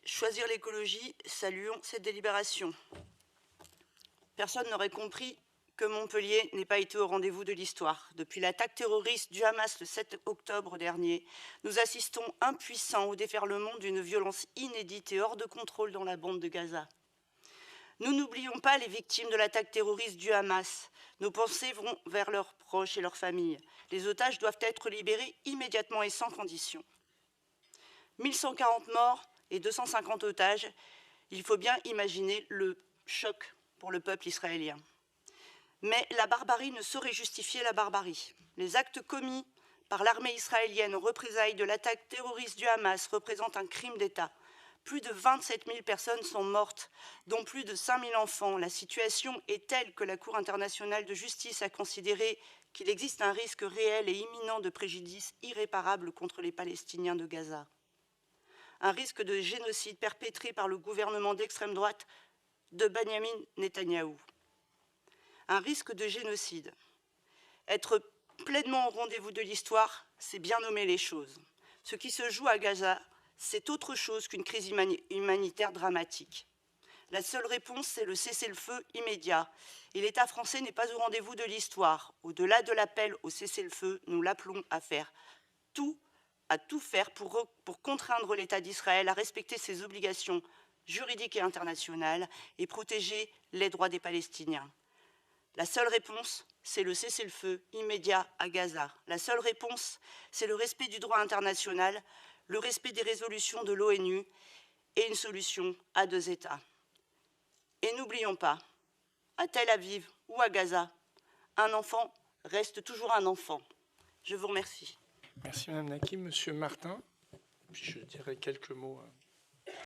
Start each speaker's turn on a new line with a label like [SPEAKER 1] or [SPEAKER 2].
[SPEAKER 1] Choisir l'écologie, saluons cette délibération. Personne n'aurait compris que Montpellier n'ait pas été au rendez-vous de l'histoire. Depuis l'attaque terroriste du Hamas le 7 octobre dernier, nous assistons impuissants au déferlement d'une violence inédite et hors de contrôle dans la bande de Gaza. Nous n'oublions pas les victimes de l'attaque terroriste du Hamas. Nos pensées vont vers leurs proches et leurs familles. Les otages doivent être libérés immédiatement et sans condition. 1140 morts et 250 otages, il faut bien imaginer le choc pour le peuple israélien. Mais la barbarie ne saurait justifier la barbarie. Les actes commis par l'armée israélienne en représailles de l'attaque terroriste du Hamas représentent un crime d'État. Plus de 27 000 personnes sont mortes, dont plus de 5 000 enfants. La situation est telle que la Cour internationale de justice a considéré qu'il existe un risque réel et imminent de préjudice irréparable contre les Palestiniens de Gaza. Un risque de génocide perpétré par le gouvernement d'extrême droite de Benyamin Netanyahou. Un risque de génocide. Être pleinement au rendez-vous de l'histoire, c'est bien nommer les choses. Ce qui se joue à Gaza, c'est autre chose qu'une crise humanitaire dramatique. La seule réponse, c'est le cessez-le-feu immédiat. Et l'État français n'est pas au rendez-vous de l'histoire. Au-delà de l'appel au cessez-le-feu, nous l'appelons à tout faire pour contraindre l'État d'Israël à respecter ses obligations juridiques et internationales et protéger les droits des Palestiniens. La seule réponse, c'est le cessez-le-feu immédiat à Gaza. La seule réponse, c'est le respect du droit international, le respect des résolutions de l'ONU et une solution à 2 États. Et n'oublions pas, à Tel Aviv ou à Gaza, un enfant reste toujours un enfant. Je vous remercie.
[SPEAKER 2] Merci Madame Nakim. Monsieur Martin, puis je dirai quelques mots